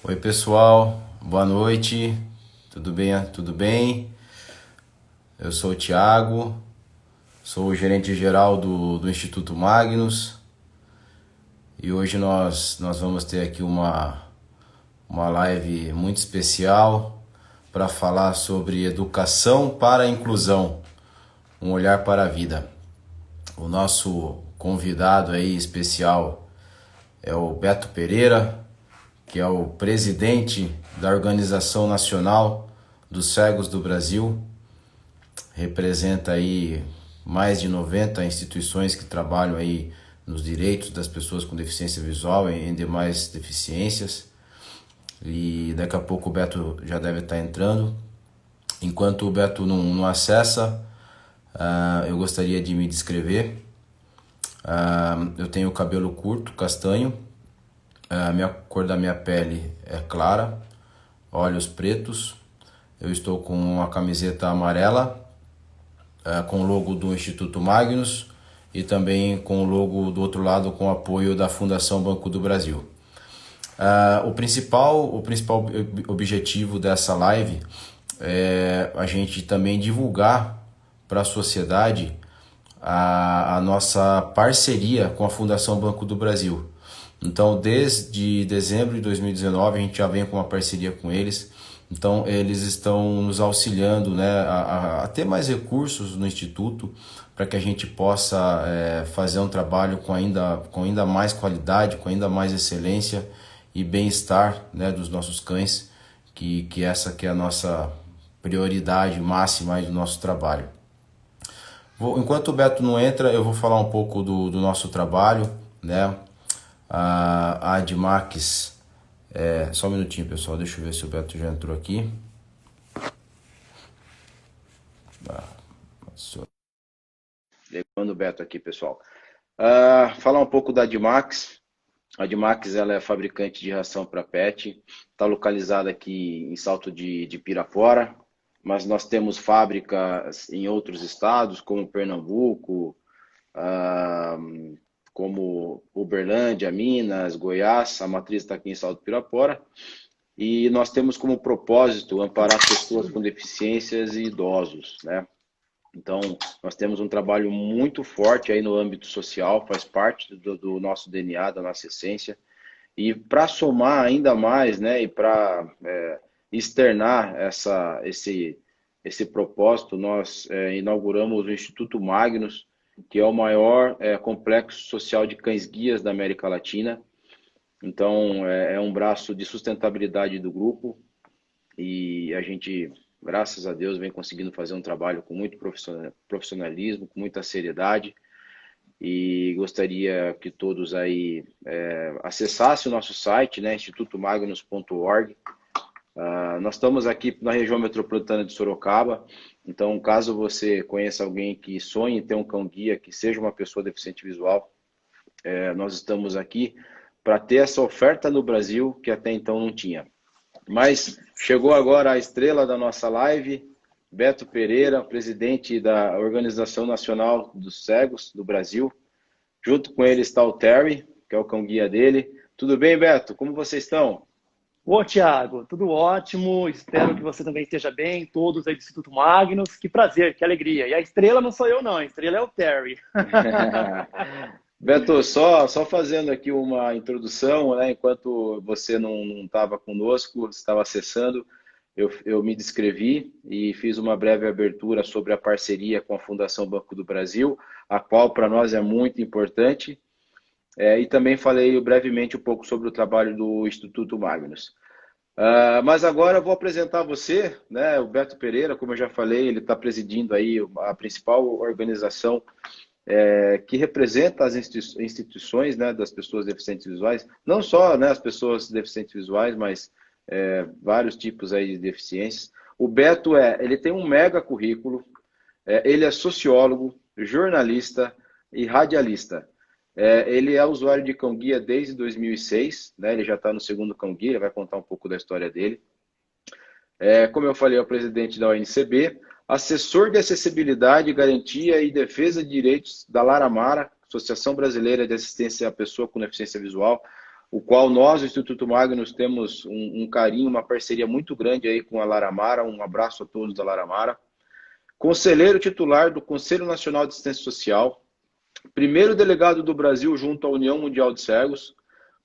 Oi pessoal, boa noite, tudo bem? Tudo bem? Eu sou o Thiago, sou o gerente geral do Instituto Magnus e hoje nós vamos ter aqui uma live muito especial para falar sobre educação para a inclusão, um olhar para a vida. O nosso convidado aí especial é o Beto Pereira, que é o presidente da Organização Nacional dos Cegos do Brasil. Representa aí mais de 90 instituições que trabalham aí nos direitos das pessoas com deficiência visual e em demais deficiências. E daqui a pouco o Beto já deve estar entrando. Enquanto o Beto não acessa, eu gostaria de me descrever. Eu tenho cabelo curto, castanho. A minha cor da minha pele é clara, olhos pretos. Eu estou com uma camiseta amarela, com o logo do Instituto Magnus e também com o logo do outro lado com o apoio da Fundação Banco do Brasil. O principal objetivo dessa live é a gente também divulgar para a sociedade a nossa parceria com a Fundação Banco do Brasil. Então, desde dezembro de 2019, a gente já vem com uma parceria com eles. Então, eles estão nos auxiliando, né, a ter mais recursos no Instituto para que a gente possa fazer um trabalho com ainda mais qualidade, com ainda mais excelência e bem-estar, né, dos nossos cães, que essa que é a nossa prioridade máxima aí do nosso trabalho. Enquanto o Beto não entra, eu vou falar um pouco do nosso trabalho, né? A Admax, só um minutinho pessoal, deixa eu ver se o Beto já entrou aqui. Levando o Beto aqui, pessoal. Falar um pouco da Admax. A Admax ela é fabricante de ração para pet, está localizada aqui em Salto de Pirapora, mas nós temos fábricas em outros estados, como Pernambuco, como Uberlândia, Minas, Goiás. A matriz está aqui em Salto de Pirapora. E nós temos como propósito amparar pessoas com deficiências e idosos, né? Então, nós temos um trabalho muito forte aí no âmbito social, faz parte do nosso DNA, da nossa essência. E para somar ainda mais, né, e para externar esse propósito, nós inauguramos o Instituto Magnus, que é o maior complexo social de cães-guias da América Latina. Então, é um braço de sustentabilidade do grupo e a gente, graças a Deus, vem conseguindo fazer um trabalho com muito profissionalismo, com muita seriedade, e gostaria que todos aí acessassem o nosso site, né, institutomagnus.org. Nós estamos aqui na região metropolitana de Sorocaba, então caso você conheça alguém que sonhe em ter um cão-guia, que seja uma pessoa deficiente visual, nós estamos aqui para ter essa oferta no Brasil que até então não tinha. Mas chegou agora a estrela da nossa live, Beto Pereira, presidente da Organização Nacional dos Cegos do Brasil. Junto com ele está o Terry, que é o cão-guia dele. Tudo bem, Beto? Como vocês estão? Ô, Thiago, tudo ótimo. Espero que você também esteja bem, todos aí do Instituto Magnus. Que prazer, que alegria. E a estrela não sou eu, não. A estrela é o Terry. Beto, só fazendo aqui uma introdução, né? Enquanto você não estava conosco, estava acessando, eu me descrevi e fiz uma breve abertura sobre a parceria com a Fundação Banco do Brasil, a qual para nós é muito importante. E também falei brevemente um pouco sobre o trabalho do Instituto Magnus. Mas agora eu vou apresentar você, né, o Beto Pereira, como eu já falei, ele está presidindo aí a principal organização que representa as instituições, né, das pessoas deficientes visuais, não só, né, as pessoas deficientes visuais, mas vários tipos aí de deficiências. O Beto ele tem um mega currículo, ele é sociólogo, jornalista e radialista. Ele é usuário de cão-guia desde 2006, né? Ele já está no segundo cão-guia, ele vai contar um pouco da história dele. Como eu falei, é o presidente da ONCB, assessor de acessibilidade, garantia e defesa de direitos da Laramara, Associação Brasileira de Assistência à Pessoa com Deficiência Visual. o qual nós, o Instituto Magnus, temos um carinho, uma parceria muito grande aí com a Laramara. Um abraço a todos da Laramara. Conselheiro titular do Conselho Nacional de Assistência Social, primeiro delegado do Brasil junto à União Mundial de Cegos,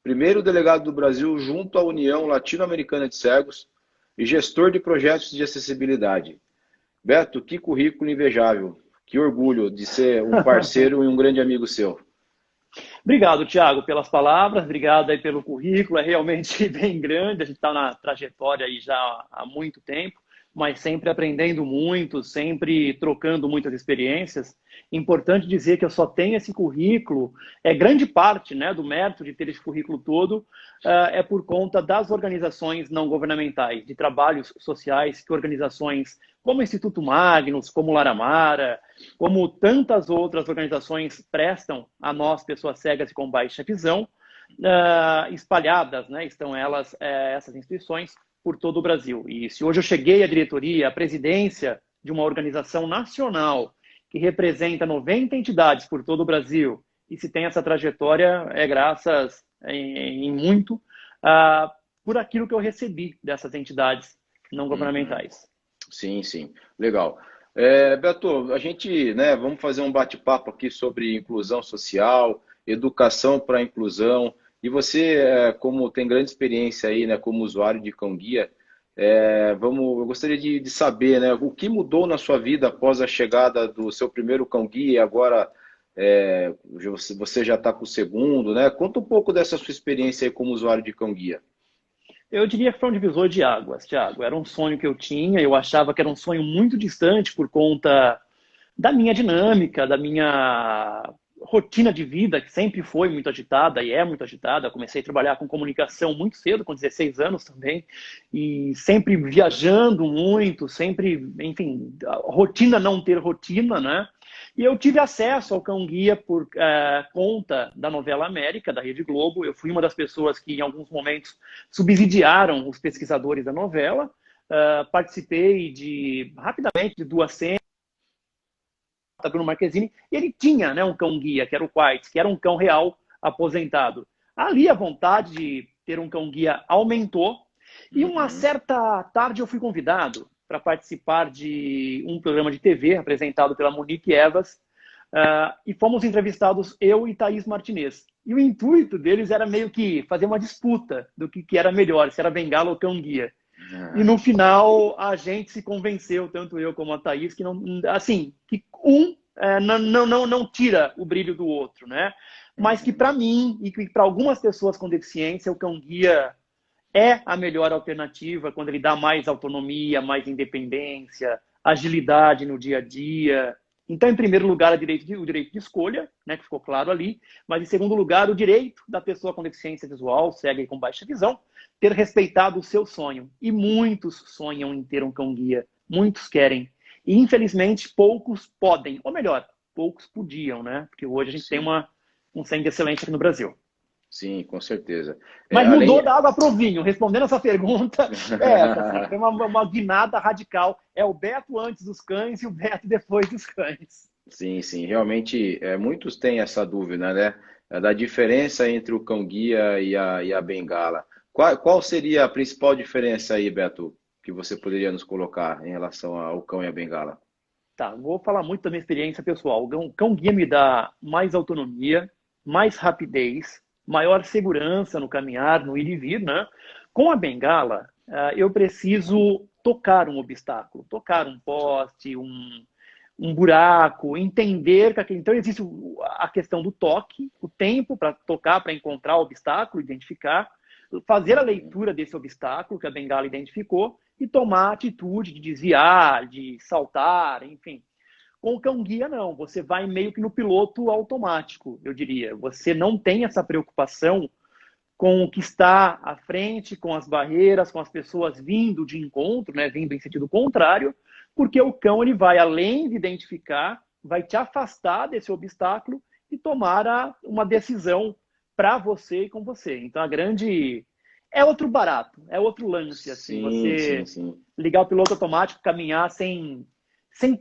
primeiro delegado do Brasil junto à União Latino-Americana de Cegos e gestor de projetos de acessibilidade. Beto, que currículo invejável. Que orgulho de ser um parceiro e um grande amigo seu. Obrigado, Thiago, pelas palavras, obrigado aí pelo currículo, é realmente bem grande, a gente está na trajetória aí já há muito tempo, mas sempre aprendendo muito, sempre trocando muitas experiências. Importante dizer que eu só tenho esse currículo, grande parte, né, do mérito de ter esse currículo todo é por conta das organizações não governamentais, de trabalhos sociais que organizações como o Instituto Magnus, como Laramara, como tantas outras organizações prestam a nós, pessoas cegas e com baixa visão, espalhadas, né, estão elas, essas instituições, por todo o Brasil. E se hoje eu cheguei à diretoria, à presidência de uma organização nacional que representa 90 entidades por todo o Brasil, e se tem essa trajetória, é graças em muito por aquilo que eu recebi dessas entidades não governamentais. Sim, sim. Legal. Beto, a gente, né, vamos fazer um bate-papo aqui sobre inclusão social, educação para a inclusão. E você, como tem grande experiência aí, né, como usuário de cão-guia, eu gostaria de saber, né, o que mudou na sua vida após a chegada do seu primeiro cão-guia e agora você já está com o segundo, né? Conta um pouco dessa sua experiência aí como usuário de cão-guia. Eu diria que foi um divisor de águas, Thiago. Era um sonho que eu tinha, eu achava que era um sonho muito distante por conta da minha dinâmica, da minha rotina de vida, que sempre foi muito agitada e é muito agitada. Eu comecei a trabalhar com comunicação muito cedo, com 16 anos também, e sempre viajando muito, sempre, enfim, a rotina não ter rotina, né? E eu tive acesso ao cão-guia por conta da novela América, da Rede Globo. Eu fui uma das pessoas que, em alguns momentos, subsidiaram os pesquisadores da novela. Participei rapidamente de duas cenas, Bruno Marquezine, e ele tinha, né, um cão-guia, que era o Quartz, que era um cão real aposentado. Ali a vontade de ter um cão-guia aumentou, e uma certa tarde eu fui convidado para participar de um programa de TV apresentado pela Monique Evas, e fomos entrevistados eu e Thaís Martinez. E o intuito deles era meio que fazer uma disputa do que era melhor, se era bengala ou cão-guia. E no final a gente se convenceu, tanto eu como a Thaís, que não tira o brilho do outro, né? Mas que para mim e para algumas pessoas com deficiência, o cão-guia é a melhor alternativa quando ele dá mais autonomia, mais independência, agilidade no dia a dia. Então, em primeiro lugar, o direito de escolha, né, que ficou claro ali, mas em segundo lugar, o direito da pessoa com deficiência visual, cega e com baixa visão, ter respeitado o seu sonho. E muitos sonham em ter um cão-guia, muitos querem. E, infelizmente, poucos podem, ou melhor, poucos podiam, né? Porque hoje a gente tem um centro de excelência aqui no Brasil. Sim, com certeza. Mas mudou da água para o vinho. Respondendo essa pergunta, foi uma guinada radical. É o Beto antes dos cães e o Beto depois dos cães. Sim, sim. Realmente, muitos têm essa dúvida, né? Da diferença entre o cão-guia e a bengala. Qual seria a principal diferença aí, Beto, que você poderia nos colocar em relação ao cão e a bengala? Tá, vou falar muito da minha experiência pessoal. O cão-guia me dá mais autonomia, mais rapidez, maior segurança no caminhar, no ir e vir, né? Com a bengala, eu preciso tocar um obstáculo, tocar um poste, um buraco, entender que então existe a questão do toque, o tempo para tocar, para encontrar o obstáculo, identificar, fazer a leitura desse obstáculo que a bengala identificou e tomar a atitude de desviar, de saltar, enfim. Com o cão-guia, não. Você vai meio que no piloto automático, eu diria. Você não tem essa preocupação com o que está à frente, com as barreiras, com as pessoas vindo de encontro, né, vindo em sentido contrário, porque o cão ele vai, além de identificar, vai te afastar desse obstáculo e tomar uma decisão para você e com você. Então, é outro barato, é outro lance, assim, Sim. Ligar o piloto automático, caminhar sem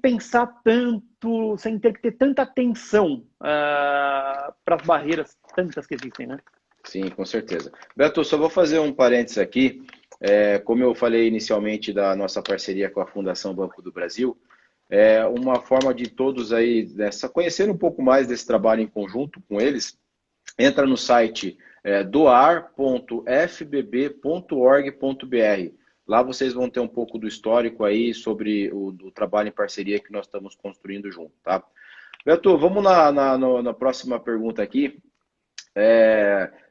pensar tanto, sem ter que ter tanta atenção para as barreiras tantas que existem, né? Sim, com certeza. Beto, só vou fazer um parênteses aqui. Como eu falei inicialmente da nossa parceria com a Fundação Banco do Brasil, é uma forma de todos aí conhecer um pouco mais desse trabalho em conjunto com eles. Entra no site doar.fbb.org.br. Lá vocês vão ter um pouco do histórico aí sobre o trabalho em parceria que nós estamos construindo junto, tá? Beto, vamos na próxima pergunta aqui.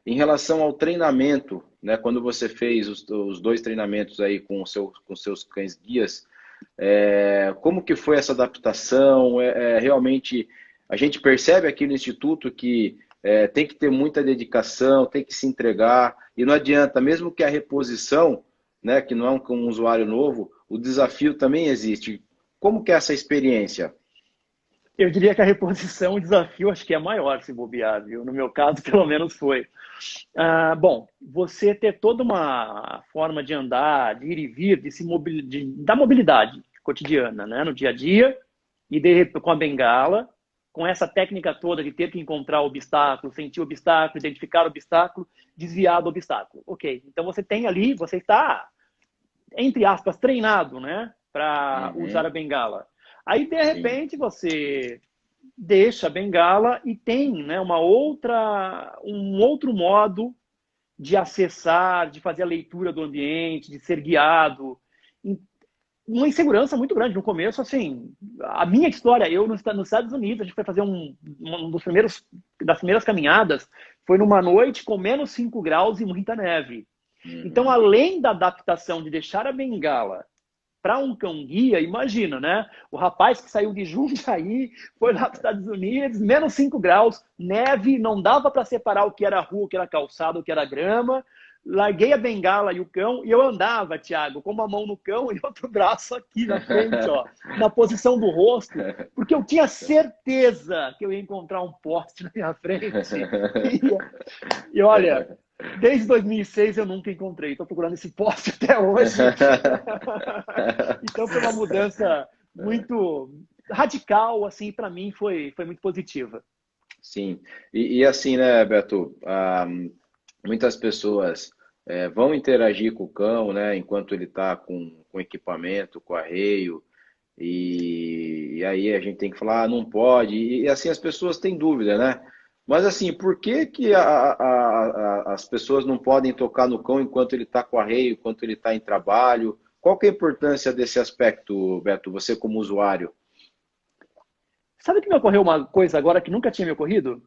Em relação ao treinamento, né, quando você fez os dois treinamentos aí com seus cães guias, como que foi essa adaptação? Realmente, a gente percebe aqui no Instituto que tem que ter muita dedicação, tem que se entregar, e não adianta, mesmo que a reposição, né, que não é um usuário novo, o desafio também existe. Como que é essa experiência? Eu diria que a reposição, o desafio, acho que é maior se bobear, viu? No meu caso, pelo menos foi. Bom, você ter toda uma forma de andar, de ir e vir, da mobilidade cotidiana, né? No dia a dia, e com a bengala, com essa técnica toda de ter que encontrar o obstáculo, sentir o obstáculo, identificar o obstáculo, desviar do obstáculo. Ok, então você tem ali, você está, entre aspas, treinado, né? Para usar a bengala. Aí, de Sim. repente, você deixa a bengala e tem, né, um outro modo de acessar, de fazer a leitura do ambiente, de ser guiado. Uma insegurança muito grande. No começo, assim, a minha história, eu nos Estados Unidos, a gente foi fazer das primeiras caminhadas, foi numa noite com menos 5 graus e muita neve. Então, além da adaptação de deixar a bengala para um cão-guia, imagina, né? O rapaz que saiu de Jundiaí, foi lá para os Estados Unidos, menos 5 graus, neve, não dava para separar o que era rua, o que era calçado, o que era grama. Larguei a bengala e o cão, e eu andava, Thiago, com uma mão no cão e outro braço aqui na frente, ó, na posição do rosto, porque eu tinha certeza que eu ia encontrar um poste na minha frente. E olha, desde 2006 eu nunca encontrei. Estou procurando esse poste até hoje. Então foi uma mudança muito radical, assim, para mim foi muito positiva. Sim, e assim, né, Beto, muitas pessoas vão interagir com o cão, né, enquanto ele está com equipamento, com arreio, e aí a gente tem que falar, não pode, e assim as pessoas têm dúvida, né? Mas assim, por que que as pessoas não podem tocar no cão enquanto ele está com arreio, enquanto ele está em trabalho? Qual que é a importância desse aspecto, Beto, você como usuário? Sabe que me ocorreu uma coisa agora que nunca tinha me ocorrido?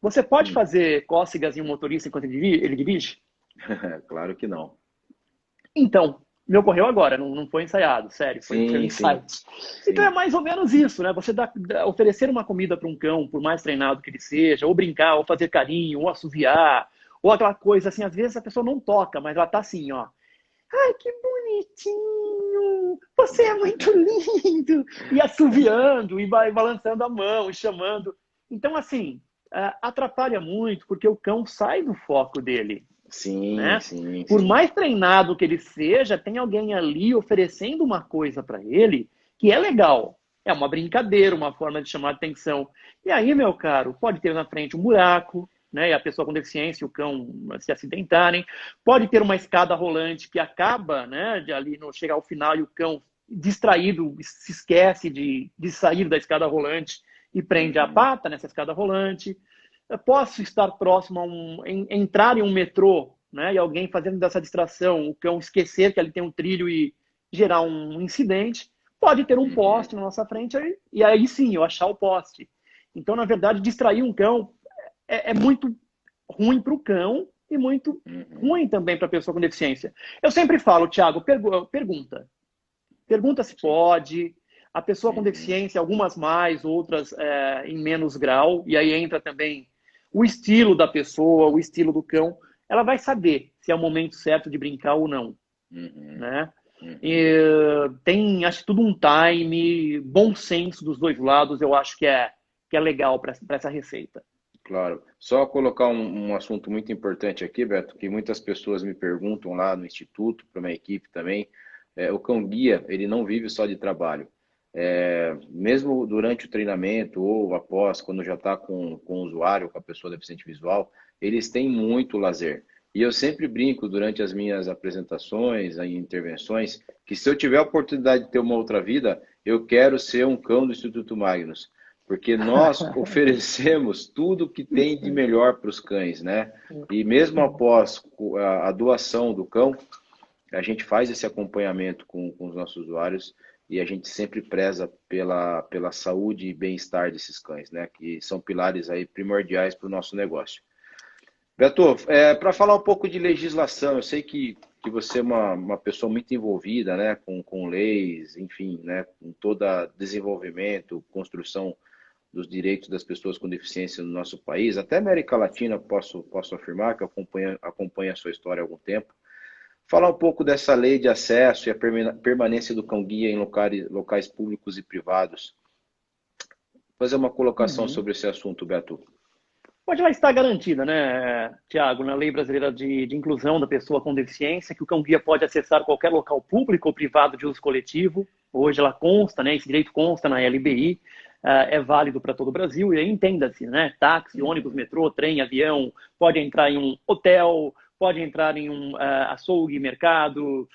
Você pode Hum, fazer cócegas em um motorista enquanto ele dirige? claro que não. Então, me ocorreu agora, não foi ensaiado, sério, foi um Sim, sim, insight. Então é sim. mais ou menos isso, né? Você oferecer uma comida para um cão, por mais treinado que ele seja, ou brincar, ou fazer carinho, ou assoviar, ou aquela coisa assim, às vezes a pessoa não toca, mas ela tá assim, ó. Ai, que bonitinho! Você é muito lindo! E assoviando, e balançando a mão, e chamando. Então, assim, atrapalha muito, porque o cão sai do foco dele, Sim, né? sim, Por sim. mais treinado que ele seja, tem alguém ali oferecendo uma coisa para ele que é legal. É uma brincadeira, uma forma de chamar atenção. E aí, meu caro, pode ter na frente um buraco, né? E a pessoa com deficiência e o cão se acidentarem. Pode ter uma escada rolante que acaba, né? De ali no chegar ao final e o cão distraído se esquece de sair da escada rolante e prende a Uhum, pata nessa escada rolante. Eu posso estar próximo entrar em um metrô, né, e alguém fazendo dessa distração, o cão esquecer que ali tem um trilho e gerar um incidente. Pode ter um uhum, poste na nossa frente e aí sim eu achar o poste. Então, na verdade, distrair um cão é muito ruim para o cão e muito uhum, ruim também para a pessoa com deficiência. Eu sempre falo, Thiago, pergunta. Pergunta se sim, pode. A pessoa com uhum, deficiência, algumas mais, outras em menos grau, e aí entra também o estilo da pessoa, o estilo do cão. Ela vai saber se é o momento certo de brincar ou não, uhum, né? uhum. E tem, acho que tudo um time, bom senso dos dois lados, eu acho que é legal para essa receita. Claro. Só colocar um assunto muito importante aqui, Beto, que muitas pessoas me perguntam lá no Instituto, para uma equipe também. O cão-guia, ele não vive só de trabalho. Mesmo durante o treinamento ou após, quando já está com o usuário, com a pessoa deficiente visual, eles têm muito lazer. E eu sempre brinco durante as minhas apresentações e intervenções que se eu tiver a oportunidade de ter uma outra vida, eu quero ser um cão do Instituto Magnus, porque nós oferecemos tudo que tem de melhor para os cães, né? E mesmo após a doação do cão, a gente faz esse acompanhamento com os nossos usuários e a gente sempre preza pela saúde e bem-estar desses cães, né? Que são pilares aí primordiais para o nosso negócio. Beto, para falar um pouco de legislação, eu sei que você é uma pessoa muito envolvida, né, com leis, enfim, né, com todo desenvolvimento, construção dos direitos das pessoas com deficiência no nosso país, até América Latina, posso afirmar, que eu acompanho a sua história há algum tempo. Falar um pouco dessa lei de acesso e a permanência do cão-guia em locais públicos e privados. Fazer uma colocação sobre esse assunto, Beto. Hoje ela está garantida, né, Tiago, na Lei Brasileira de Inclusão da Pessoa com Deficiência, que o cão-guia pode acessar qualquer local público ou privado de uso coletivo. Hoje ela consta, né, esse direito consta na LBI, é válido para todo o Brasil, e aí entenda-se, né, táxi, ônibus, metrô, trem, avião, pode entrar em um hotel, pode entrar em um açougue, mercado,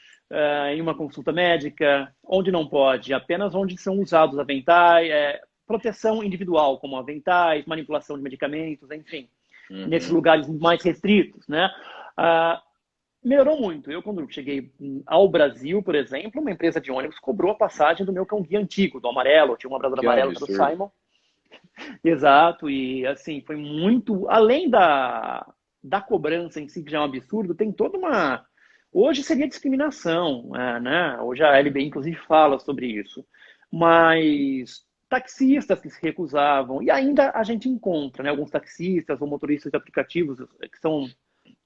em uma consulta médica, onde não pode, apenas onde são usados aventais, proteção individual, como aventais, manipulação de medicamentos, enfim, nesses lugares mais restritos, né? Melhorou muito. Eu, quando cheguei ao Brasil, por exemplo, uma empresa de ônibus cobrou a passagem do meu cão-guia antigo, do amarelo, tinha um labrador amarelo, que era o Simon. Exato, e assim, foi muito, além da cobrança em si, que já é um absurdo, tem toda uma... Hoje seria discriminação, né? Hoje a LB, inclusive, fala sobre isso. Mas taxistas que se recusavam, e ainda a gente encontra, né, alguns taxistas ou motoristas de aplicativos que são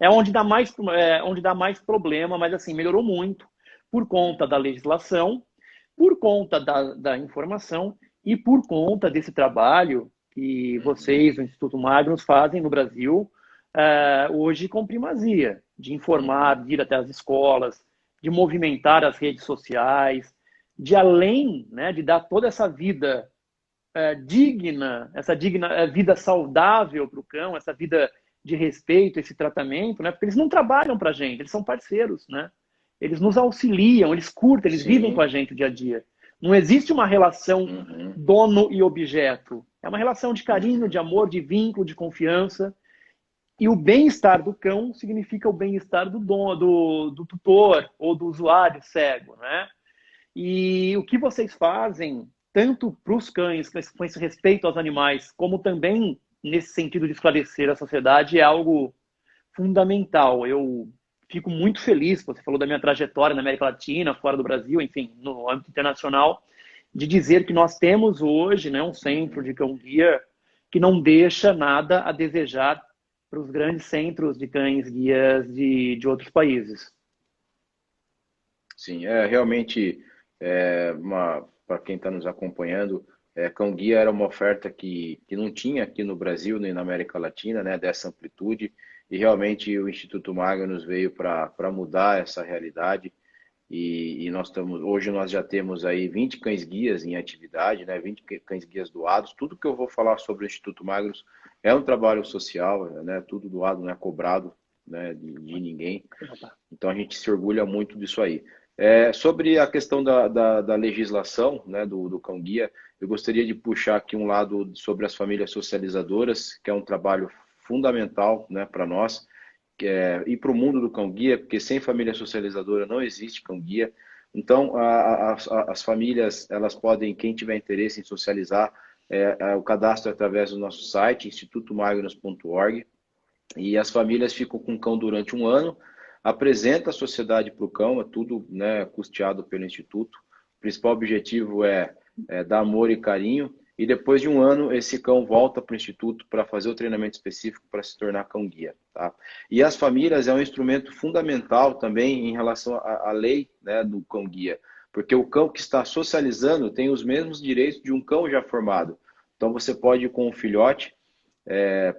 onde dá mais problema, mas assim, melhorou muito por conta da legislação, por conta da informação e por conta desse trabalho que vocês, o Instituto Magnus, fazem no Brasil hoje com primazia, de informar, de ir até as escolas, de movimentar as redes sociais, de além, né, de dar toda essa vida digna, essa vida saudável para o cão, essa vida de respeito, esse tratamento, né? Porque eles não trabalham para a gente, eles são parceiros, né? Eles nos auxiliam, eles curtem, eles vivem com a gente o dia a dia. Não existe uma relação dono e objeto. É uma relação de carinho, de amor, de vínculo, de confiança. E o bem-estar do cão significa o bem-estar do dono, do tutor ou do usuário cego, né? E o que vocês fazem, tanto para os cães, com esse respeito aos animais, como também nesse sentido de esclarecer a sociedade, é algo fundamental. Eu fico muito feliz, você falou da minha trajetória na América Latina, fora do Brasil, enfim, no âmbito internacional, de dizer que nós temos hoje, né, um centro de cão-guia que não deixa nada a desejar para os grandes centros de cães-guias de outros países. Sim, realmente, para quem está nos acompanhando, cão-guia era uma oferta que não tinha aqui no Brasil nem na América Latina, né, dessa amplitude, e realmente o Instituto Magnus veio para mudar essa realidade, e hoje nós já temos aí 20 cães-guias em atividade, né, 20 cães-guias doados. Tudo que eu vou falar sobre o Instituto Magnus é um trabalho social, né, tudo doado, não é cobrado, né, de ninguém, então a gente se orgulha muito disso aí. Sobre a questão da legislação, né, do cão-guia, eu gostaria de puxar aqui um lado sobre as famílias socializadoras, que é um trabalho fundamental, né, para nós, e para o mundo do cão-guia, porque sem família socializadora não existe cão-guia. Então, as famílias, elas podem, quem tiver interesse em socializar, o cadastro é através do nosso site, institutomagnus.org, e as famílias ficam com o cão durante um ano, apresenta a sociedade para o cão, é tudo, né, custeado pelo Instituto. O principal objetivo é dar amor e carinho, e depois de um ano esse cão volta para o Instituto para fazer o treinamento específico para se tornar cão-guia. Tá? E as famílias é um instrumento fundamental também em relação à lei, né, do cão-guia, porque o cão que está socializando tem os mesmos direitos de um cão já formado. Então você pode ir com um filhote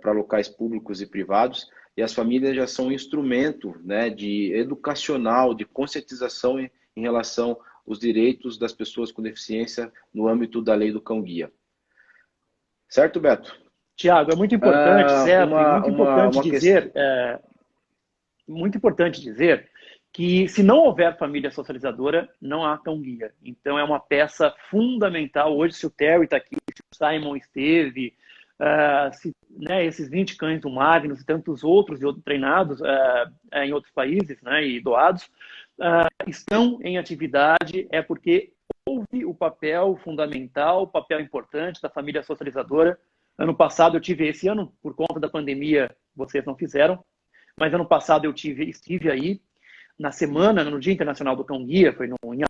para locais públicos e privados, e as famílias já são um instrumento, né, de educacional, de conscientização em relação aos direitos das pessoas com deficiência no âmbito da lei do cão-guia. Certo, Beto? Tiago, é muito importante, certo? E Uma questão. muito importante dizer que se não houver família socializadora, não há cão-guia. Então é uma peça fundamental. Hoje, se o Terry está aqui, se o Simon esteve, né, esses 20 cães do Magnus e tantos outros treinados em outros países, né, e doados, estão em atividade, é porque houve o papel fundamental, o papel importante da família socializadora. Ano passado eu tive, esse ano, por conta da pandemia, vocês não fizeram, mas ano passado eu estive aí na semana, no Dia Internacional do Cão Guia, foi em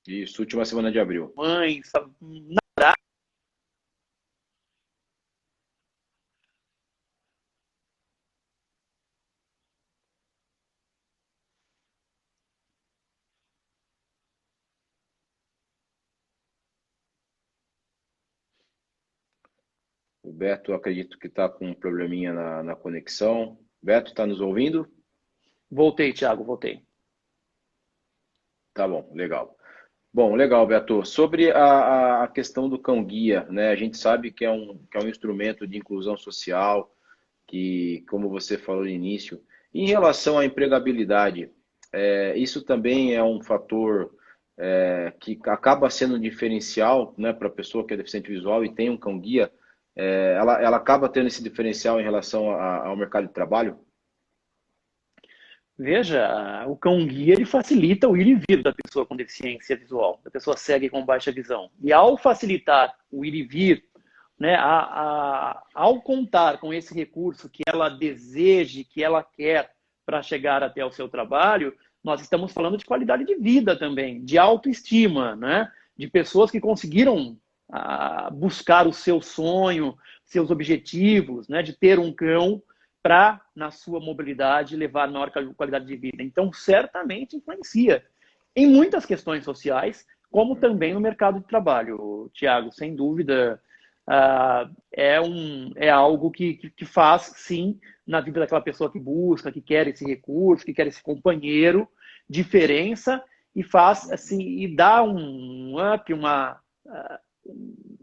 Isso, última semana de abril. mães, O Beto, acredito que está com um probleminha na conexão. Beto, está nos ouvindo? voltei, Thiago, voltei. Tá bom, legal. Bom, legal, Beto. Sobre a questão do cão-guia, né? A gente sabe que é um instrumento de inclusão social, que, como você falou no início, em relação à empregabilidade, isso também é um fator que acaba sendo um diferencial, né, para a pessoa que é deficiente visual e tem um cão-guia, ela acaba tendo esse diferencial em relação ao mercado de trabalho? Veja, o cão-guia ele facilita o ir e vir da pessoa com deficiência visual, da pessoa cega e com baixa visão. E ao facilitar o ir e vir, né, ao contar com esse recurso que ela deseje, que ela quer para chegar até o seu trabalho, nós estamos falando de qualidade de vida também, de autoestima, né, de pessoas que conseguiram buscar o seu sonho, seus objetivos, né, de ter um cão para, na sua mobilidade, levar maior qualidade de vida. Então, certamente influencia em muitas questões sociais, como também no mercado de trabalho, Tiago, sem dúvida. É algo que faz, sim, na vida daquela pessoa que busca, que quer esse recurso, que quer esse companheiro, diferença, e faz, assim, e dá um up,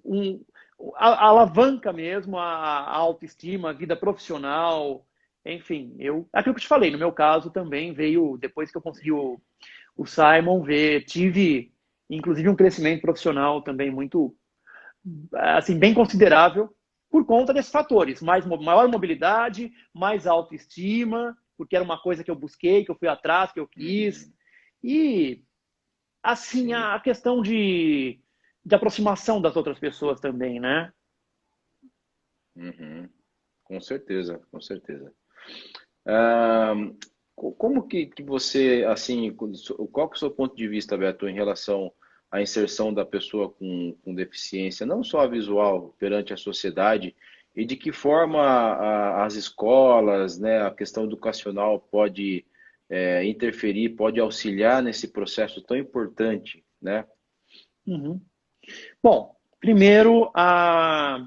um, alavanca mesmo a autoestima, a vida profissional, enfim, aquilo que eu te falei, no meu caso também veio, depois que eu consegui o Simon, tive inclusive um crescimento profissional também muito, assim, bem considerável por conta desses fatores, maior mobilidade, mais autoestima, porque era uma coisa que eu busquei, que eu fui atrás, que eu quis, e assim, a questão de aproximação das outras pessoas também, né? Uhum. Com certeza, com certeza. Ah, como que você, assim, qual que é o seu ponto de vista, Beto, em relação à inserção da pessoa com deficiência, não só visual, perante a sociedade, e de que forma as escolas, né, a questão educacional pode interferir, pode auxiliar nesse processo tão importante, né? Uhum. Bom, primeiro, a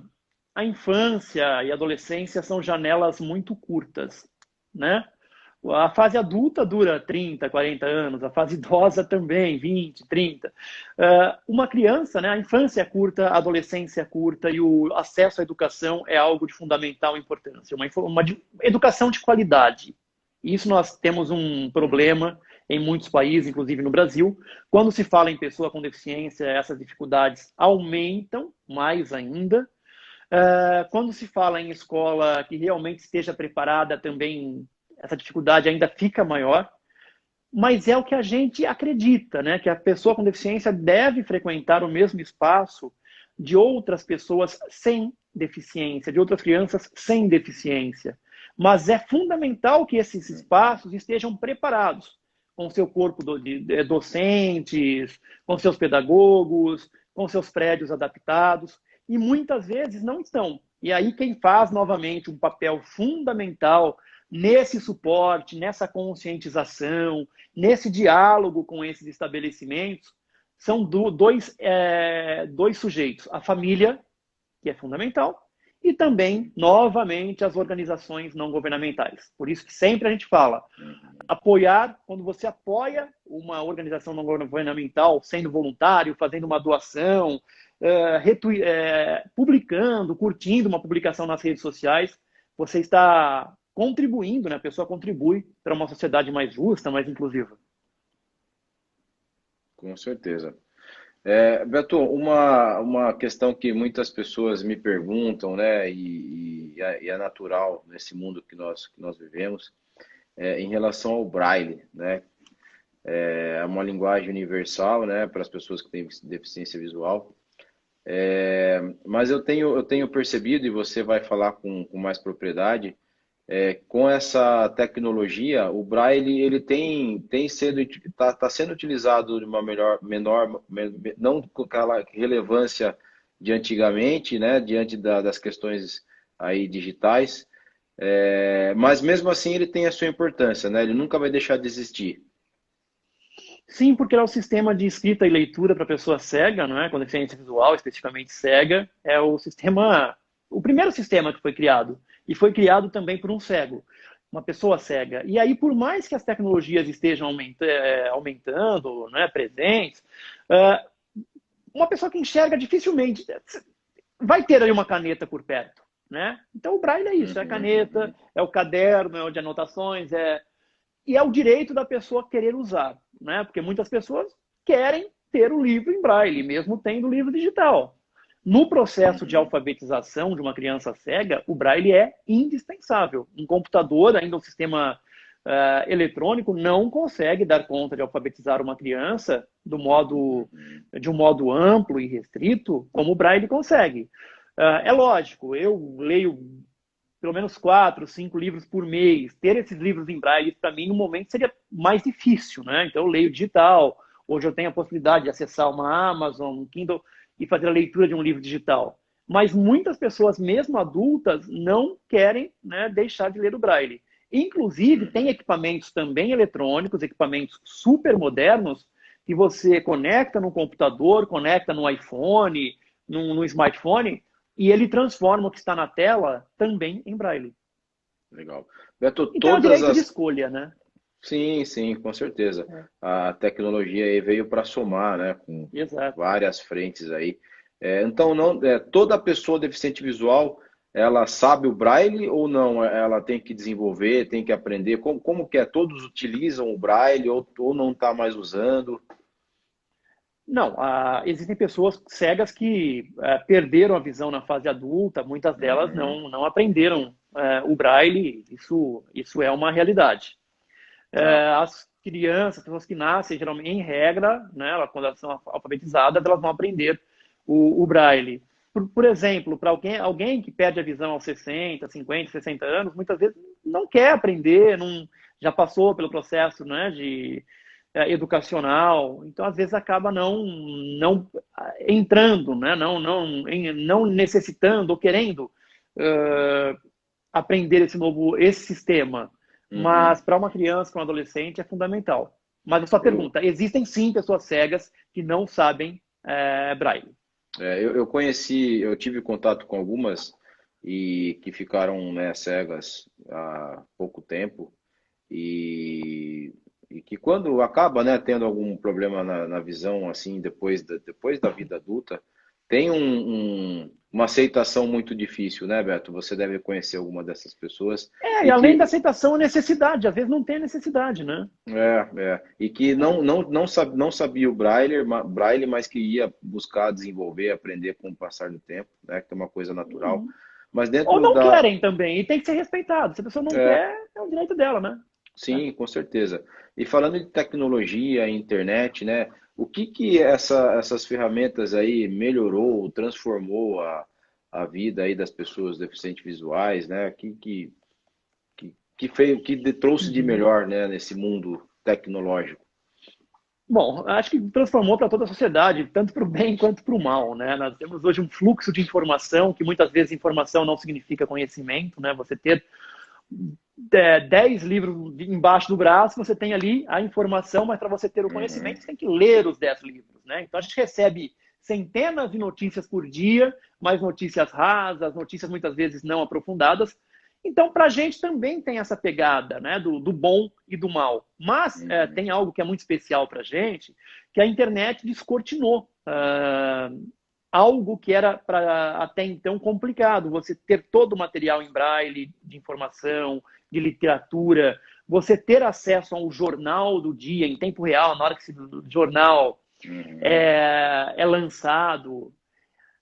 infância e a adolescência são janelas muito curtas, né? A fase adulta dura 30, 40 anos, a fase idosa também, 20, 30. Uma criança, né, a infância é curta, a adolescência é curta e o acesso à educação é algo de fundamental importância. Uma educação de qualidade. Isso nós temos um problema em muitos países, inclusive no Brasil. Quando se fala em pessoa com deficiência, essas dificuldades aumentam mais ainda. Quando se fala em escola que realmente esteja preparada, também essa dificuldade ainda fica maior. Mas é o que a gente acredita, né? Que a pessoa com deficiência deve frequentar o mesmo espaço de outras pessoas sem deficiência, de outras crianças sem deficiência. Mas é fundamental que esses espaços estejam preparados com seu corpo de docentes, com seus pedagogos, com seus prédios adaptados, e muitas vezes não estão. E aí quem faz novamente um papel fundamental nesse suporte, nessa conscientização, nesse diálogo com esses estabelecimentos, são dois sujeitos. A família, que é fundamental, e também, novamente, as organizações não governamentais. Por isso que sempre a gente fala, apoiar, quando você apoia uma organização não governamental, sendo voluntário, fazendo uma doação, publicando, curtindo uma publicação nas redes sociais, você está contribuindo, né? A pessoa contribui para uma sociedade mais justa, mais inclusiva. Com certeza. Beto, uma questão que muitas pessoas me perguntam, né, e é natural nesse mundo que nós vivemos, em relação ao Braille, né? É uma linguagem universal, né, para as pessoas que têm deficiência visual. Mas eu tenho percebido, e você vai falar com mais propriedade, com essa tecnologia, o Braille ele está sendo utilizado de uma não com aquela relevância de antigamente, né, diante das questões aí digitais, mas mesmo assim ele tem a sua importância, né? Ele nunca vai deixar de existir. Sim, porque é o sistema de escrita e leitura para pessoa cega, não é? Com deficiência visual, especificamente cega, é o primeiro sistema que foi criado. E foi criado também por um cego, uma pessoa cega. E aí, por mais que as tecnologias estejam aumentando, né, presentes, uma pessoa que enxerga dificilmente vai ter ali uma caneta por perto, né? Então, o Braille é isso, é a caneta, é o caderno, é o de anotações, e é o direito da pessoa querer usar, né? Porque muitas pessoas querem ter o livro em Braille, mesmo tendo o livro digital. No processo de alfabetização de uma criança cega, o Braille é indispensável. Um computador, ainda um sistema eletrônico, não consegue dar conta de alfabetizar uma criança de um modo amplo e restrito, como o Braille consegue. É lógico, eu leio pelo menos 4, 5 livros por mês. Ter esses livros em Braille, para mim, no momento, seria mais difícil, né? Então, eu leio digital. Hoje eu tenho a possibilidade de acessar uma Amazon, um Kindle e fazer a leitura de um livro digital. Mas muitas pessoas, mesmo adultas, não querem, né, deixar de ler o Braille. Inclusive, tem equipamentos também eletrônicos, equipamentos super modernos, que você conecta no computador, conecta no iPhone, no smartphone, e ele transforma o que está na tela também em Braille. Legal. Beto, Então é o todas direito de as... escolha, né? Sim, sim, com certeza. A tecnologia aí veio para somar, né, com Exato. várias frentes aí. Então, não, toda pessoa deficiente visual, ela sabe o Braille ou não? Ela tem que desenvolver, tem que aprender? Como que é? Todos utilizam o Braille ou não está mais usando? Não, existem pessoas cegas que perderam a visão na fase adulta, muitas delas Uhum, não aprenderam o Braille, isso é uma realidade. tá. As crianças, as pessoas que nascem, geralmente, em regra, né, quando elas são alfabetizadas, elas vão aprender o Braille. Por exemplo, para alguém que perde a visão aos 60, 50, 60 anos, muitas vezes não quer aprender, já passou pelo processo, né, de educacional, então às vezes acaba não entrando, né, não necessitando ou querendo aprender esse sistema. Uhum. Mas para uma criança, para um adolescente, é fundamental. Mas a sua Eu, pergunta, existem sim pessoas cegas que não sabem Braille. eu tive contato com algumas e que ficaram, né, cegas há pouco tempo e que quando acaba, né, tendo algum problema na visão, assim, depois da vida adulta, tem uma aceitação muito difícil, né, Beto? Você deve conhecer alguma dessas pessoas E e além da que aceitação, a necessidade. Às vezes não tem necessidade, né? e que não sabia o Braille, mas que ia buscar desenvolver, aprender com o passar do tempo, né, que é uma coisa natural. Mas Ou dentro não da querem também, e tem que ser respeitado. Se a pessoa não é, quer, é o direito dela, né? Sim, com certeza. E falando de tecnologia, internet, né? O que essas ferramentas aí melhorou, transformou a vida aí das pessoas deficientes visuais, né? Que trouxe de Uhum. melhor, né, nesse mundo tecnológico? Bom, acho que transformou para toda a sociedade, tanto para o bem quanto para o mal, né? Nós temos hoje um fluxo de informação, que muitas vezes informação não significa conhecimento, né? Você ter 10 livros embaixo do braço, você tem ali a informação, mas para você ter o Uhum, conhecimento, você tem que ler os 10 livros, né? Então a gente recebe centenas de notícias por dia, mas notícias rasas, notícias muitas vezes não aprofundadas. Então, para a gente também tem essa pegada, né, do bom e do mal. Mas uhum, tem algo que é muito especial para a gente, que a internet descortinou algo que era até então complicado. Você ter todo o material em braille de informação, de literatura, você ter acesso ao jornal do dia em tempo real, na hora que o jornal é lançado.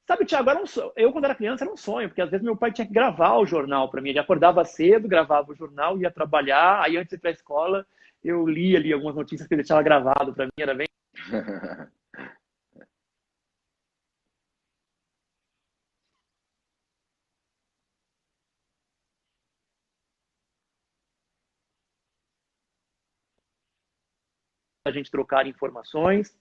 Sabe, Thiago, eu quando era criança era um sonho, porque às vezes meu pai tinha que gravar o jornal para mim. Ele acordava cedo, gravava o jornal, ia trabalhar, aí antes de ir para a escola, eu lia ali algumas notícias que ele deixava gravado para mim, era bem... a gente trocar informações,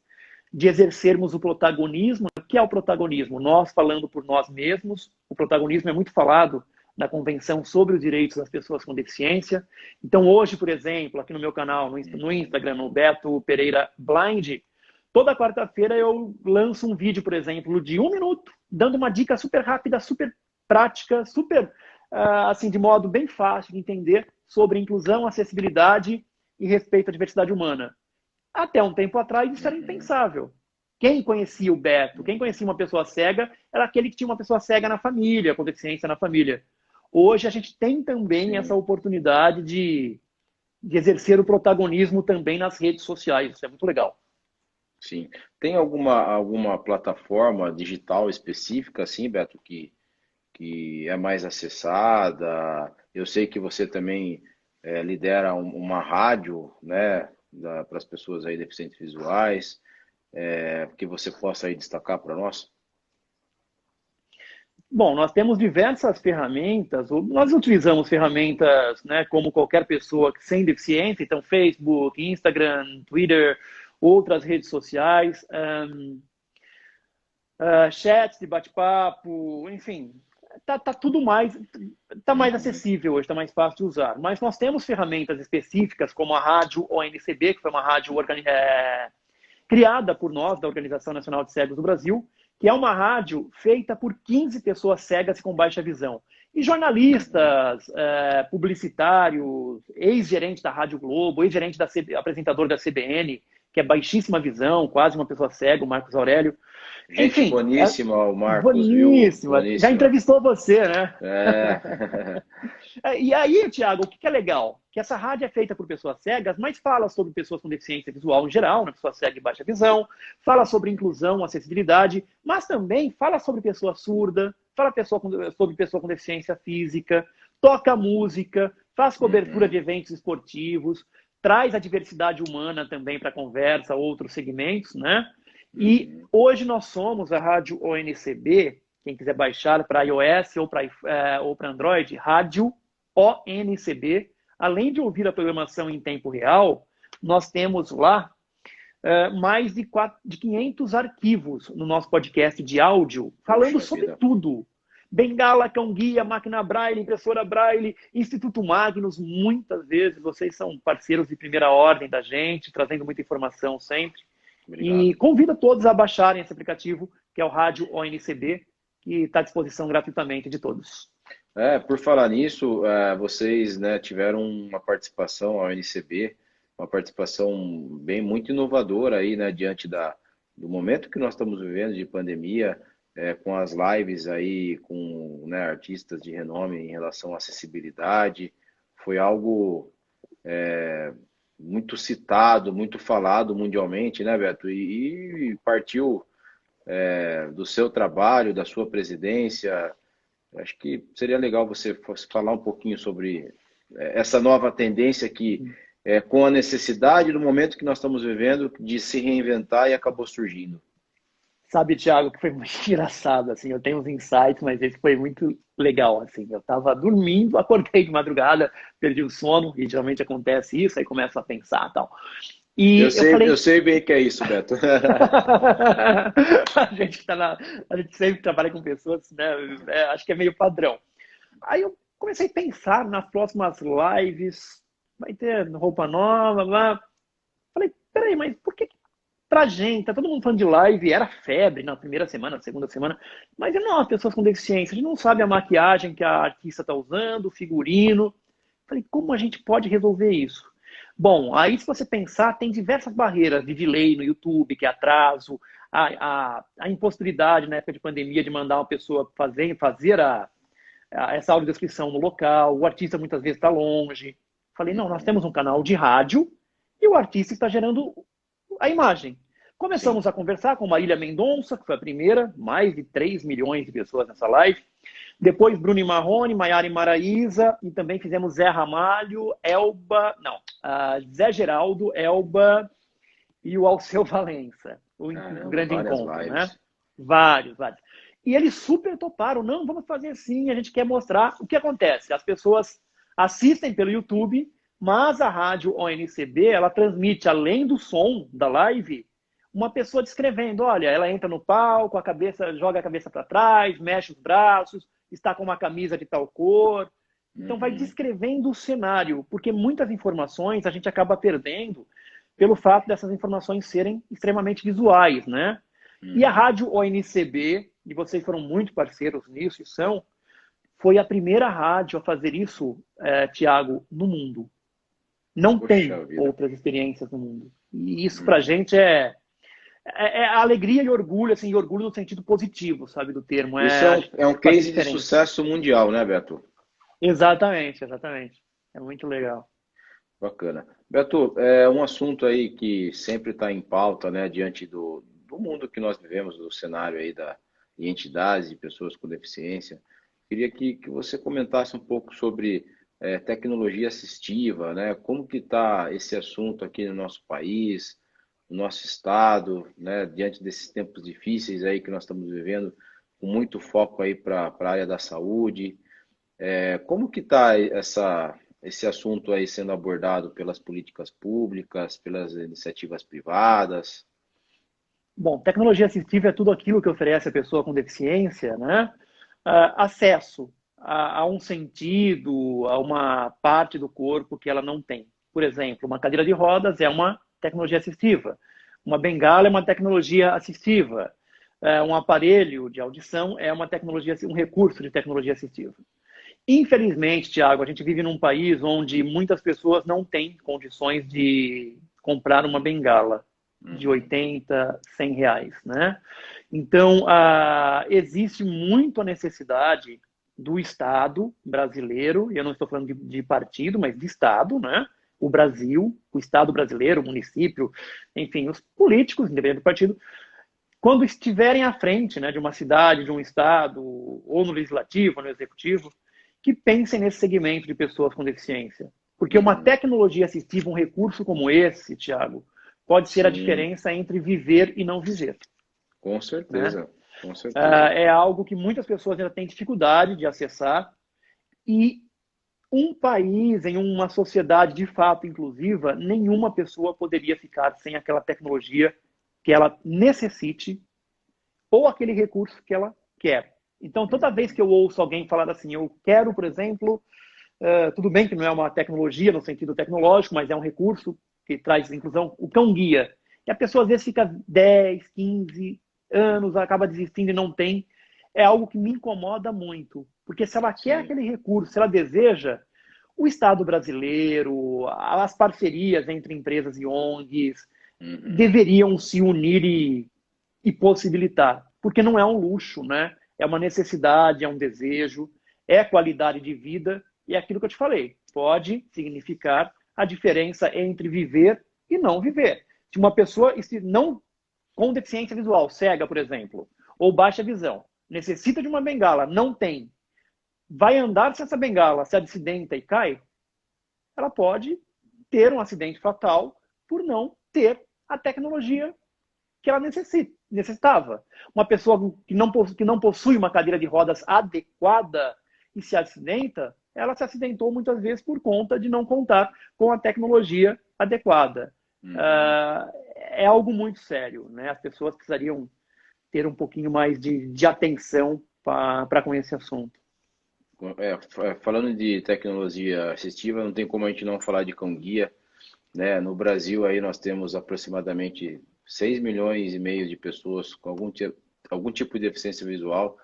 de exercermos o protagonismo. O que é o protagonismo? Nós falando por nós mesmos. O protagonismo é muito falado na Convenção sobre os Direitos das Pessoas com Deficiência. Então, hoje, por exemplo, aqui no meu canal, no Instagram, no Beto Pereira Blind, toda quarta-feira eu lanço um vídeo, por exemplo, de 1 minuto, dando uma dica super rápida, super prática, super, assim, de modo bem fácil de entender sobre inclusão, acessibilidade e respeito à diversidade humana. Até um tempo atrás isso era impensável. Quem conhecia o Beto, quem conhecia uma pessoa cega, era aquele que tinha uma pessoa cega na família, com deficiência na família. Hoje a gente tem também essa oportunidade de exercer o protagonismo também nas redes sociais. Isso é muito legal. Sim. Tem alguma plataforma digital específica, assim, Beto, que é mais acessada? Eu sei que você também lidera uma rádio, né, para as pessoas aí deficientes visuais, que você possa aí destacar para nós? Bom, nós temos diversas ferramentas, nós utilizamos ferramentas, né, como qualquer pessoa sem deficiência, então Facebook, Instagram, Twitter, outras redes sociais, chats de bate-papo, enfim, tá tudo mais, tá mais acessível hoje, tá mais fácil de usar. Mas nós temos ferramentas específicas, como a rádio ONCB, que foi uma rádio criada por nós, da Organização Nacional de Cegos do Brasil, que é uma rádio feita por 15 pessoas cegas com baixa visão. E jornalistas, publicitários, ex-gerente da Rádio Globo, ex-gerente apresentador da CBN, que é baixíssima visão, quase uma pessoa cega, o Marcos Aurélio. Gente, enfim, boníssima, o Marcos, boníssima. Viu? Já entrevistou você, né? É. E aí, Thiago, o que é legal? Que essa rádio é feita por pessoas cegas, mas fala sobre pessoas com deficiência visual em geral, né? Pessoa cega e baixa visão, fala sobre inclusão, acessibilidade, mas também fala sobre pessoa surda, fala sobre pessoa com deficiência física, toca música, faz cobertura de eventos esportivos, traz a diversidade humana também para a conversa, outros segmentos, né? E hoje nós somos a rádio ONCB, quem quiser baixar para iOS ou para Android, rádio ONCB. Além de ouvir a programação em tempo real, nós temos lá mais de 500 arquivos no nosso podcast de áudio, falando sobre tudo. Bengala, cão-guia, máquina Braille, impressora Braille, Instituto Magnus, muitas vezes vocês são parceiros de primeira ordem da gente, trazendo muita informação sempre. Obrigado. E convido todos a baixarem esse aplicativo, que é o Rádio ONCB, que está à disposição gratuitamente de todos. Por falar nisso, vocês, né, tiveram uma participação ao ONCB, uma participação muito inovadora aí, né, diante do momento que nós estamos vivendo de pandemia, com as lives aí com, né, artistas de renome em relação à acessibilidade. Foi algo muito citado, muito falado mundialmente, né, Beto? E partiu do seu trabalho, da sua presidência. Acho que seria legal você falar um pouquinho sobre essa nova tendência que, com a necessidade do momento que nós estamos vivendo, de se reinventar e acabou surgindo. Sabe, Thiago, que foi muito engraçado, assim, eu tenho uns insights, mas esse foi muito legal, assim, eu estava dormindo, acordei de madrugada, perdi o sono, e geralmente acontece isso, aí começo a pensar e tal. E eu sei bem que é isso, Beto. a gente sempre trabalha com pessoas, né, acho que é meio padrão. Aí eu comecei a pensar nas próximas lives, vai ter roupa nova, blá. Falei, peraí, mas por que pra gente, tá todo mundo falando de live, era febre na primeira semana, na segunda semana, mas não, as pessoas com deficiência, a gente não sabe a maquiagem que a artista tá usando, o figurino. Falei, como a gente pode resolver isso? Bom, aí se você pensar, tem diversas barreiras de delay no YouTube, que é atraso, a impossibilidade na época de pandemia de mandar uma pessoa fazer essa audiodescrição no local, o artista muitas vezes está longe. Falei, não, nós temos um canal de rádio e o artista está gerando a imagem. Começamos Sim. a conversar com Marília Mendonça, que foi a primeira, mais de 3 milhões de pessoas nessa live. Depois Bruno Marrone, Maiara e Maraísa, e também fizemos Zé Ramalho, Elba, não, Zé Geraldo, Elba e o Alceu Valença. O Caramba, grande várias encontro, né? lives. Vários, vários. E eles super toparam, não, vamos fazer assim, a gente quer mostrar o que acontece. As pessoas assistem pelo YouTube, mas a rádio ONCB, ela transmite, além do som da live, uma pessoa descrevendo, olha, ela entra no palco, a cabeça, joga a cabeça para trás, mexe os braços, está com uma camisa de tal cor. Então vai descrevendo o cenário, porque muitas informações a gente acaba perdendo pelo fato dessas informações serem extremamente visuais, né? E a rádio ONCB, e vocês foram muito parceiros nisso e foi a primeira rádio a fazer isso, Tiago, no mundo. Não tem Poxa vida. outras experiências no mundo. E isso pra gente é alegria e orgulho, assim, e orgulho no sentido positivo, sabe, do termo. Isso é um Faz case de diferença. sucesso mundial, né, Beto? Exatamente, exatamente. É muito legal. Bacana. Beto, é um assunto aí que sempre está em pauta, né, diante do mundo que nós vivemos, do cenário aí de entidades e pessoas com deficiência. Queria que você comentasse um pouco sobre tecnologia assistiva, né? Como que está esse assunto aqui no nosso país, no nosso estado, né? Diante desses tempos difíceis aí que nós estamos vivendo, com muito foco aí para a área da saúde. Como que está esse assunto aí sendo abordado pelas políticas públicas, pelas iniciativas privadas? Bom, tecnologia assistiva é tudo aquilo que oferece a pessoa com deficiência, né? Acesso a um sentido, a uma parte do corpo que ela não tem. Por exemplo, uma cadeira de rodas é uma tecnologia assistiva. Uma bengala é uma tecnologia assistiva. Um aparelho de audição é uma tecnologia, um recurso de tecnologia assistiva. Infelizmente, Tiago, a gente vive num país onde muitas pessoas não têm condições de comprar uma bengala de 80, 100 reais, né? Então, existe muito a necessidade do Estado brasileiro, e eu não estou falando de partido, mas de Estado, né? O Brasil, o Estado brasileiro, o município, enfim, os políticos, independente do partido, quando estiverem à frente, né, de uma cidade, de um Estado, ou no legislativo, ou no executivo, que pensem nesse segmento de pessoas com deficiência. Porque uma tecnologia assistiva, um recurso como esse, Tiago, pode ser a Sim, diferença entre viver e não viver. com Né? certeza, com certeza. É algo que muitas pessoas ainda têm dificuldade de acessar e um país, em uma sociedade de fato inclusiva, nenhuma pessoa poderia ficar sem aquela tecnologia que ela necessite ou aquele recurso que ela quer. Então, toda vez que eu ouço alguém falar assim, eu quero, por exemplo, tudo bem que não é uma tecnologia no sentido tecnológico, mas é um recurso que traz inclusão, o cão-guia. E a pessoa às vezes fica 10, 15 anos, acaba desistindo e não tem. É algo que me incomoda muito. Porque se ela quer Sim. aquele recurso, se ela deseja, o Estado brasileiro, as parcerias entre empresas e ONGs deveriam se unir e possibilitar. Porque não é um luxo, né? É uma necessidade, é um desejo, é qualidade de vida e é aquilo que eu te falei. Pode significar a diferença entre viver e não viver. Se uma pessoa não com deficiência visual, cega, por exemplo, ou baixa visão, necessita de uma bengala, não tem, vai andar sem essa bengala, se acidenta e cai, ela pode ter um acidente fatal por não ter a tecnologia que ela necessitava. Uma pessoa que não possui uma cadeira de rodas adequada e se acidenta, ela se acidentou muitas vezes por conta de não contar com a tecnologia adequada. É algo muito sério, né? As pessoas precisariam ter um pouquinho mais de atenção para com esse assunto. Falando de tecnologia assistiva, não tem como a gente não falar de cão-guia, né? No Brasil aí nós temos aproximadamente 6 milhões e meio de pessoas com algum tipo de deficiência visual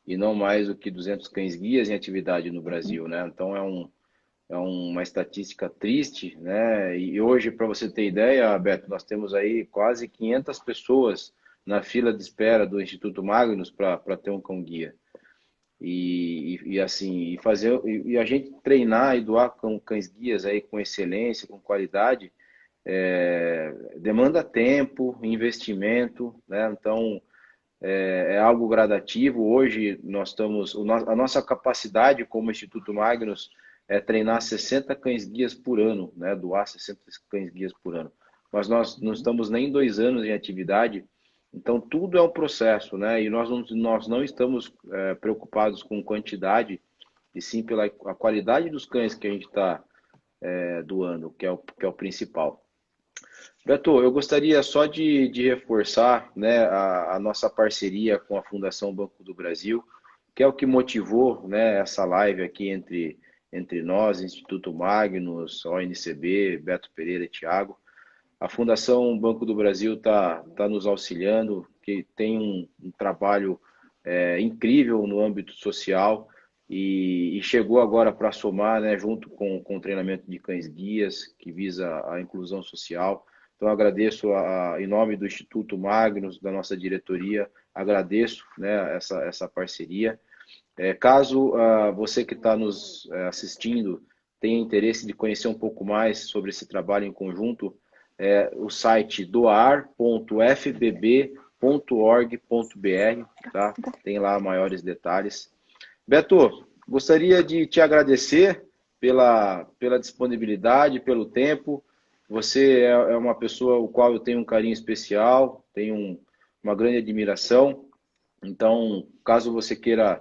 e não mais do que 200 cães-guias em atividade no Brasil, né? Então é uma estatística triste, né? E hoje, para você ter ideia, Beto, nós temos aí quase 500 pessoas na fila de espera do Instituto Magnus para ter um cão-guia. E assim, e a gente treinar e doar cães-guias aí com excelência, com qualidade, demanda tempo, investimento, né? Então, é algo gradativo. Hoje nós estamos, a nossa capacidade como Instituto Magnus é treinar 60 cães-guias por ano, né? Doar 60 cães-guias por ano. Mas nós não estamos nem 2 anos em atividade, então tudo é um processo, né? E nós não estamos preocupados com quantidade, e sim pela a qualidade dos cães que a gente está doando, que é o principal. Beto, eu gostaria só de reforçar, né, a nossa parceria com a Fundação Banco do Brasil, que é o que motivou, né, essa live aqui entre nós, Instituto Magnus, ONCB, Beto Pereira e Thiago. A Fundação Banco do Brasil está nos auxiliando, que tem um trabalho incrível no âmbito social e chegou agora para somar, né, junto com o treinamento de cães-guias, que visa a inclusão social. Então, agradeço em nome do Instituto Magnus, da nossa diretoria, agradeço, né, essa parceria. Caso você que está nos assistindo tenha interesse de conhecer um pouco mais sobre esse trabalho em conjunto, o site doar.fbb.org.br, tá? Tem lá maiores detalhes. Beto, gostaria de te agradecer pela disponibilidade, pelo tempo. Você é uma pessoa o qual eu tenho um carinho especial, tenho uma grande admiração. Então, caso você queira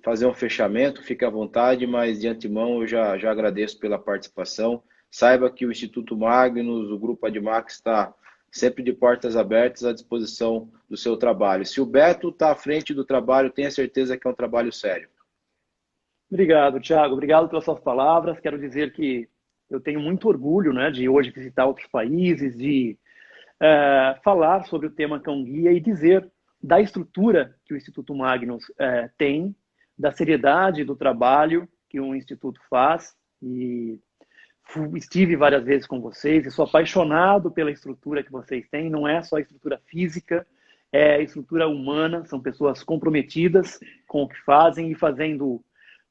fazer um fechamento, fique à vontade, mas de antemão eu já agradeço pela participação. Saiba que o Instituto Magnus, o Grupo Admax está sempre de portas abertas à disposição do seu trabalho. Se o Beto está à frente do trabalho, tenha certeza que é um trabalho sério. Obrigado, Thiago. Obrigado pelas suas palavras. Quero dizer que eu tenho muito orgulho, né, de hoje visitar outros países, de falar sobre o tema cão-guia e dizer da estrutura que o Instituto Magnus tem, da seriedade do trabalho que o Instituto faz. E estive várias vezes com vocês e sou apaixonado pela estrutura que vocês têm. Não é só a estrutura física, é a estrutura humana. São pessoas comprometidas com o que fazem e fazendo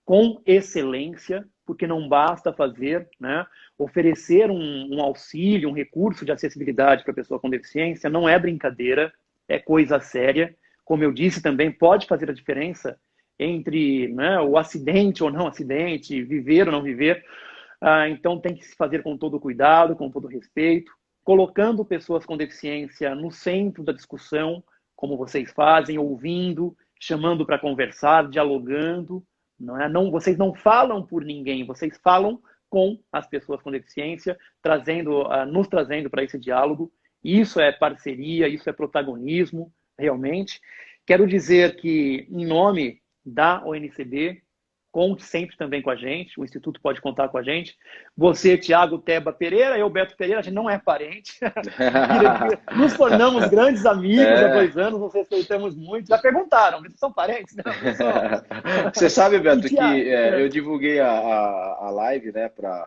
com excelência, porque não basta fazer, né? Oferecer um auxílio, um recurso de acessibilidade para a pessoa com deficiência não é brincadeira, é coisa séria. Como eu disse também, pode fazer a diferença entre, né, o acidente ou não acidente, viver ou não viver. Então tem que se fazer com todo cuidado, com todo respeito, colocando pessoas com deficiência no centro da discussão, como vocês fazem, ouvindo, chamando para conversar, dialogando. Vocês não falam por ninguém, vocês falam com as pessoas com deficiência, nos trazendo para esse diálogo. Isso é parceria, isso é protagonismo, realmente. Quero dizer que, em nome da ONCB, conte sempre também com a gente, o Instituto pode contar com a gente. Você, Thiago Teba Pereira, eu, Beto Pereira, a gente não é parente. Nos tornamos grandes amigos há 2 anos, nos respeitamos muito. Já perguntaram, vocês são parentes? Não, pessoal. Você sabe, Beto, que eu divulguei a live, né, para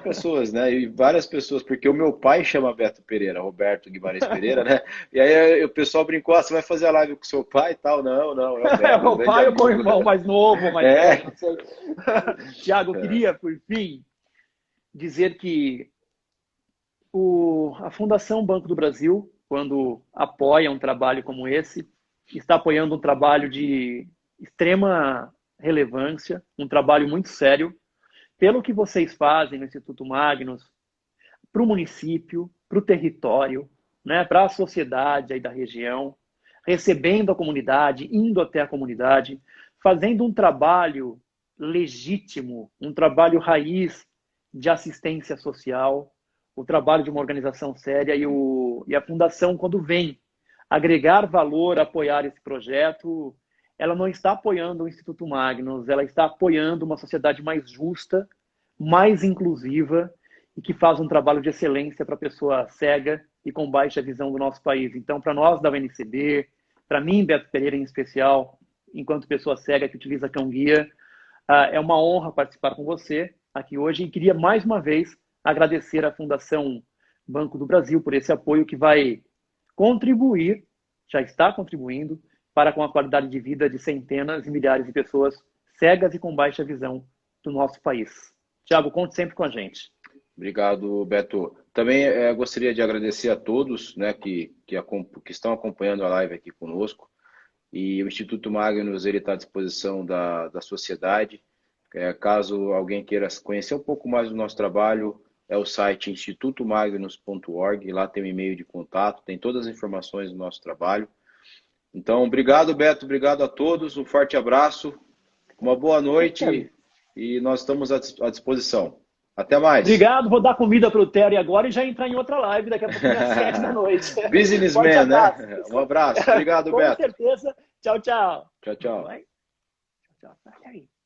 pessoas, né, e várias pessoas, porque o meu pai chama Beto Pereira, Roberto Guimarães Pereira, né, e aí o pessoal brincou, você vai fazer a live com seu pai e tal? Não, é o Beto. O pai ou com o irmão mais novo, mais velho, não sei. Tiago, eu queria, por fim, dizer que a Fundação Banco do Brasil, quando apoia um trabalho como esse, está apoiando um trabalho de extrema relevância, um trabalho muito sério, pelo que vocês fazem no Instituto Magnus, para o município, para o território, né, para a sociedade aí da região, recebendo a comunidade, indo até a comunidade, fazendo um trabalho legítimo, um trabalho raiz de assistência social, o trabalho de uma organização séria e a Fundação, quando vem agregar valor, apoiar esse projeto, ela não está apoiando o Instituto Magnus, ela está apoiando uma sociedade mais justa, mais inclusiva e que faz um trabalho de excelência para a pessoa cega e com baixa visão do nosso país. Então, para nós da UNCB, para mim, Beto Pereira em especial, enquanto pessoa cega que utiliza cão-guia, é uma honra participar com você aqui hoje e queria mais uma vez agradecer à Fundação Banco do Brasil por esse apoio que vai contribuir, já está contribuindo, para com a qualidade de vida de centenas e milhares de pessoas cegas e com baixa visão do nosso país. Tiago, conte sempre com a gente. Obrigado, Beto. Também gostaria de agradecer a todos, né, que estão acompanhando a live aqui conosco. E o Instituto Magnus está à disposição da sociedade. Caso alguém queira conhecer um pouco mais do nosso trabalho, é o site institutomagnus.org. Lá tem um e-mail de contato, tem todas as informações do nosso trabalho. Então, obrigado, Beto. Obrigado a todos. Um forte abraço. Uma boa noite. E nós estamos à disposição. Até mais. Obrigado, vou dar comida para o Terry agora e já entrar em outra live daqui a pouquinho às 7 da noite. Businessman, né? Um abraço. Obrigado, Beto. Com certeza. Tchau, tchau. Tchau, tchau. Tchau, tchau.